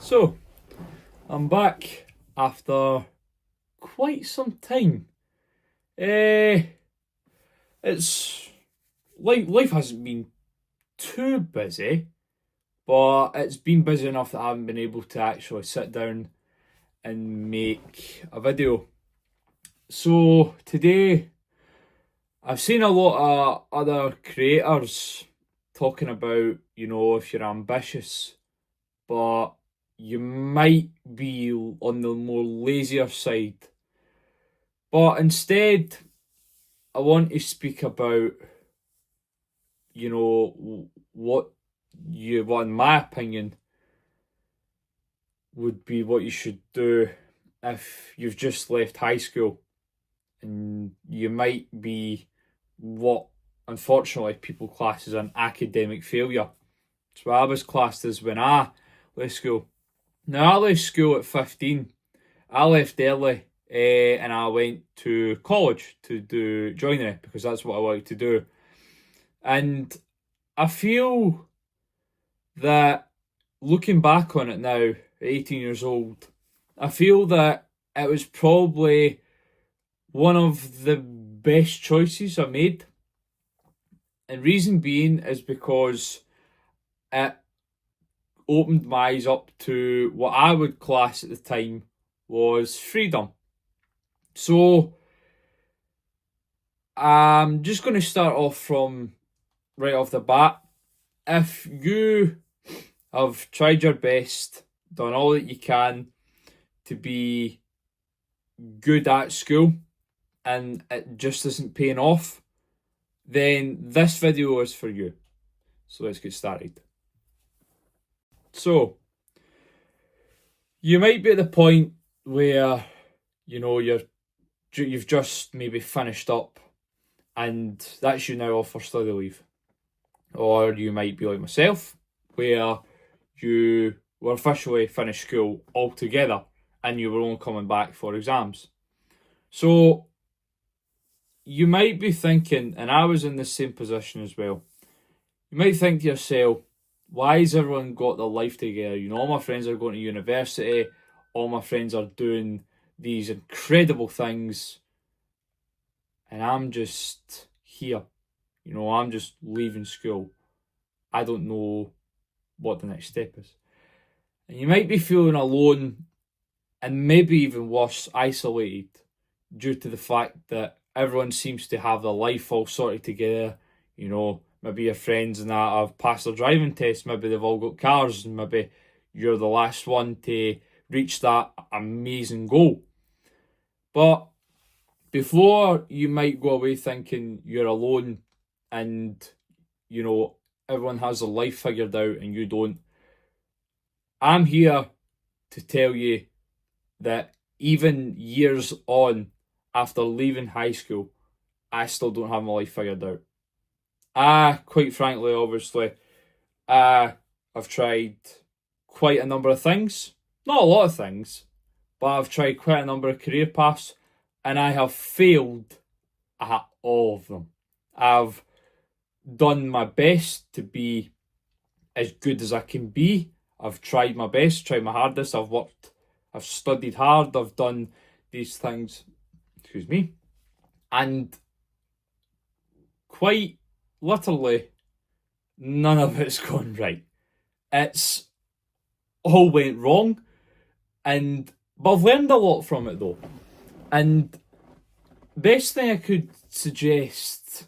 So, I'm back after quite some time. Eh, it's life hasn't been too busy, but it's been busy enough that I haven't been able to actually sit down and make a video. So today, I've seen a lot of other creators talking about, if you're ambitious, but you might be on the more lazier side. But instead, I want to speak about, what in my opinion, would be what you should do if you've just left high school and you might be what unfortunately people class as an academic failure. So I was classed as when I left school. Now I left school at 15. I left early and I went to college to do joinery because that's what I wanted to do. And I feel that looking back on it now, at 18 years old, I feel that it was probably one of the best choices I made. And reason being is because it opened my eyes up to what I would class at the time was freedom. So I'm just going to start off from right off the bat. If you have tried your best, done all that you can to be good at school, and it just isn't paying off, then this video is for you. So let's get started. So, you might be at the point where, you've just maybe finished up and that's you now off for study leave. Or you might be like myself, where you were officially finished school altogether and you were only coming back for exams. So you might be thinking, and I was in the same position as well, you might think to yourself, why has everyone got their life together? All my friends are going to university, all my friends are doing these incredible things, and I'm just here. I'm just leaving school. I don't know what the next step is. And you might be feeling alone and maybe even worse, isolated, due to the fact that everyone seems to have their life all sorted together. Maybe your friends and that have passed their driving test, maybe they've all got cars, and maybe you're the last one to reach that amazing goal. But before you might go away thinking you're alone and, everyone has their life figured out and you don't, I'm here to tell you that even years on after leaving high school, I still don't have my life figured out. Quite frankly, obviously, I've tried quite a number of things. Not a lot of things, but I've tried quite a number of career paths and I have failed at all of them. I've done my best to be as good as I can be. I've tried my best, tried my hardest. I've worked, I've studied hard. I've done these things, and quite literally, none of it's gone right. It's all went wrong, but I've learned a lot from it though. And best thing I could suggest,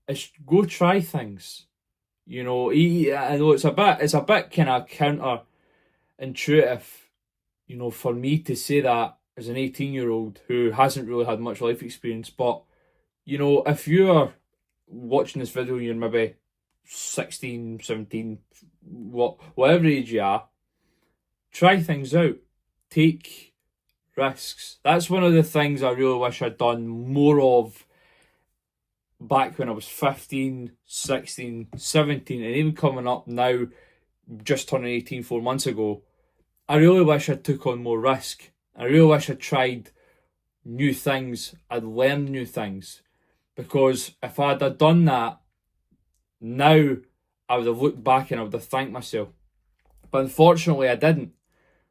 is go try things. I know it's a bit kind of counterintuitive, for me to say that as an 18-year-old who hasn't really had much life experience. But, if you're watching this video and you're maybe 16, 17, whatever age you are, try things out. Take risks. That's one of the things I really wish I'd done more of back when I was 15, 16, 17, and even coming up now, just turning 18 4 months ago. I really wish I took on more risk. I really wish I tried new things. I'd learned new things. Because if I'd have done that, now I would have looked back and I would have thanked myself. But unfortunately, I didn't.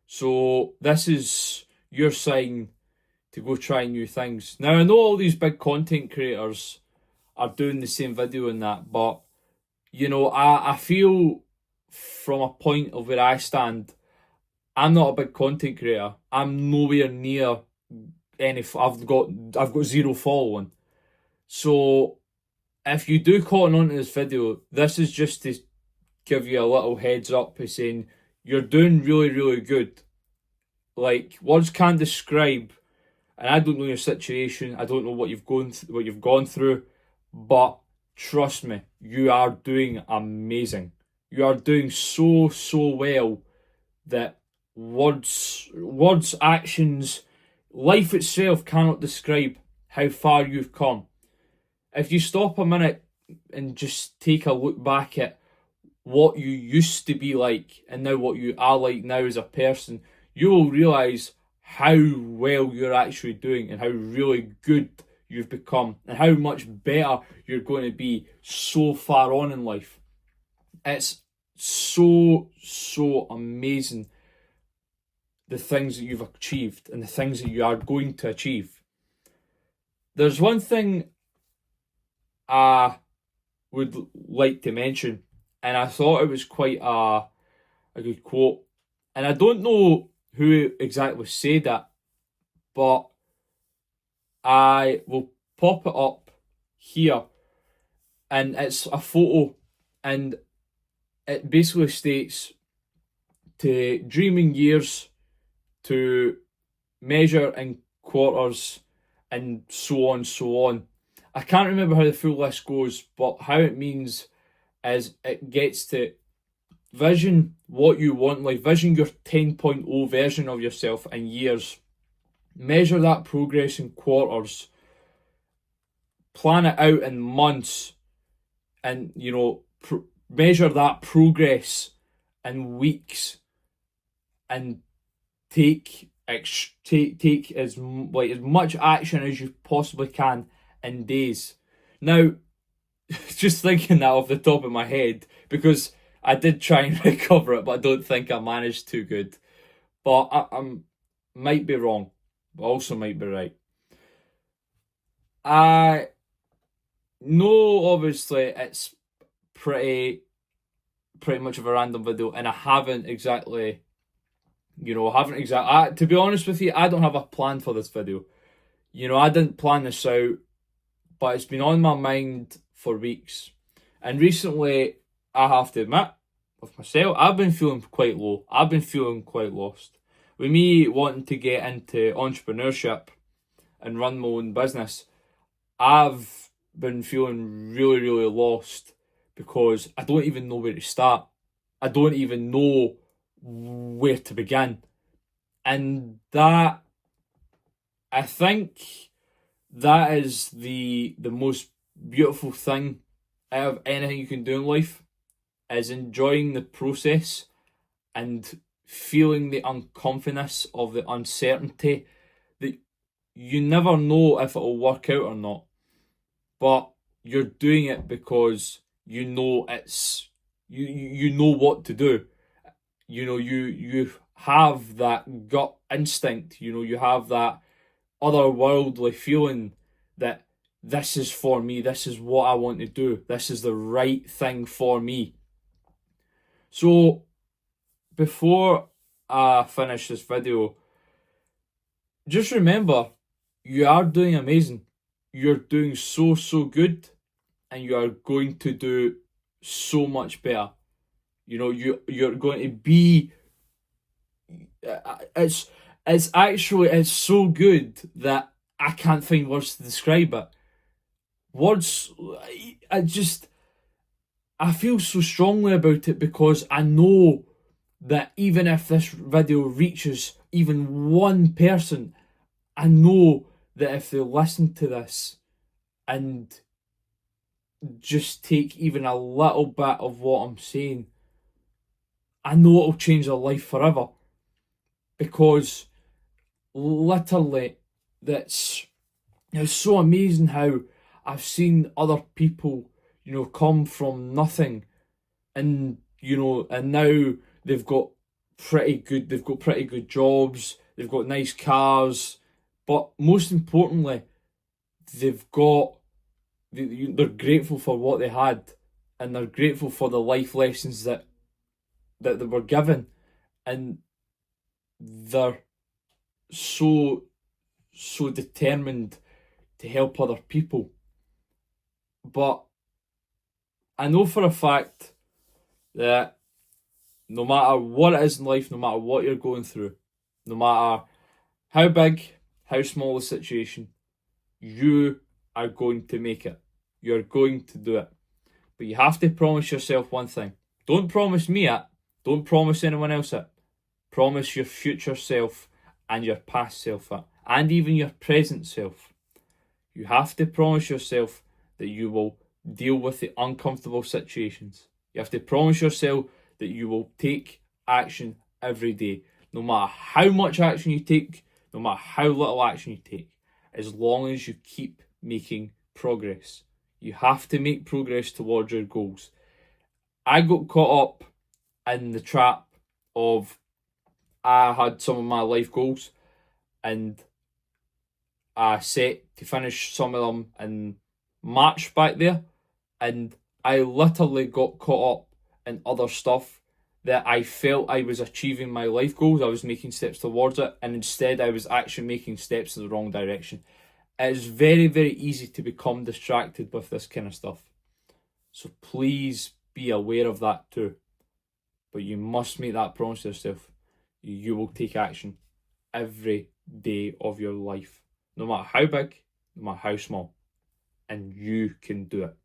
So this is your sign to go try new things. Now, I know all these big content creators are doing the same video and that, but I feel from a point of where I stand, I'm not a big content creator. I'm nowhere near any. I've got zero following. So if you do cotton onto this video, this is just to give you a little heads up of saying you're doing really, really good. Like, words can't describe, and I don't know your situation. I don't know what you've gone through, but trust me, you are doing amazing. You are doing so, so well that words, actions, life itself cannot describe how far you've come. If you stop a minute and just take a look back at what you used to be like and now what you are like now as a person, you will realise how well you're actually doing and how really good you've become and how much better you're going to be so far on in life. It's so, so amazing, the things that you've achieved and the things that you are going to achieve. There's one thing I would like to mention, and I thought it was quite a good quote. And I don't know who exactly said it, but I will pop it up here. And it's a photo, and it basically states, to dream in years, to measure in quarters, and so on, so on. I can't remember how the full list goes, but how it means is it gets to vision what you want, like vision your 10.0 version of yourself in years, measure that progress in quarters, plan it out in months, and measure that progress in weeks, and take as much action as you possibly can in days. Now, just thinking that off the top of my head, because I did try and recover it, but I don't think I managed too good. But I might be wrong, but also might be right. I know, obviously, it's pretty much of a random video, and I haven't exactly, to be honest with you, I don't have a plan for this video. I didn't plan this out, but it's been on my mind for weeks. And recently, I have to admit, with myself, I've been feeling quite low. I've been feeling quite lost. With me wanting to get into entrepreneurship and run my own business, I've been feeling really, really lost because I don't even know where to start. I don't even know where to begin. And that, I think, that is the most beautiful thing out of anything you can do in life, is enjoying the process and feeling the uncomfortableness of the uncertainty that you never know if it'll work out or not, but you're doing it because you know what to do. You have that gut instinct. You have that otherworldly feeling that this is for me, this is what I want to do, this is the right thing for me. So before I finish this video, just remember, you are doing amazing. You're doing so, so good, and you are going to do so much better. You're going to be, it's so good that I can't find words to describe it. I feel so strongly about it because I know that even if this video reaches even one person, I know that if they listen to this and just take even a little bit of what I'm saying, I know it'll change their life forever. Because literally, it's so amazing how I've seen other people, come from nothing, and and now they've got pretty good jobs, they've got nice cars, but most importantly, they're grateful for what they had, and they're grateful for the life lessons that they were given, and they're so determined to help other people. But I know for a fact that no matter what it is in life, no matter what you're going through, no matter how big, how small the situation, you are going to make it. You're going to do it. But you have to promise yourself one thing. Don't promise me it. Don't promise anyone else it. Promise your future self and your past self it. And even your present self. You have to promise yourself that you will deal with the uncomfortable situations. You have to promise yourself that you will take action every day. No matter how much action you take, no matter how little action you take, as long as you keep making progress. You have to make progress towards your goals. I got caught up in the trap of, I had some of my life goals and I set to finish some of them in March back there, and I literally got caught up in other stuff that I felt I was achieving my life goals, I was making steps towards it, and instead I was actually making steps in the wrong direction. It is very, very easy to become distracted with this kind of stuff. So please be aware of that too. But you must make that promise to yourself. You will take action every day of your life. No matter how big, no matter how small. And you can do it.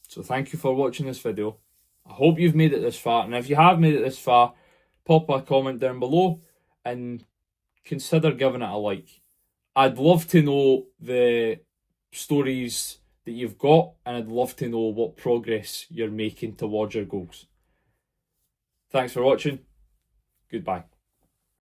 So thank you for watching this video. I hope you've made it this far. And if you have made it this far, pop a comment down below and consider giving it a like. I'd love to know the stories that you've got, and I'd love to know what progress you're making towards your goals. Thanks for watching. Goodbye.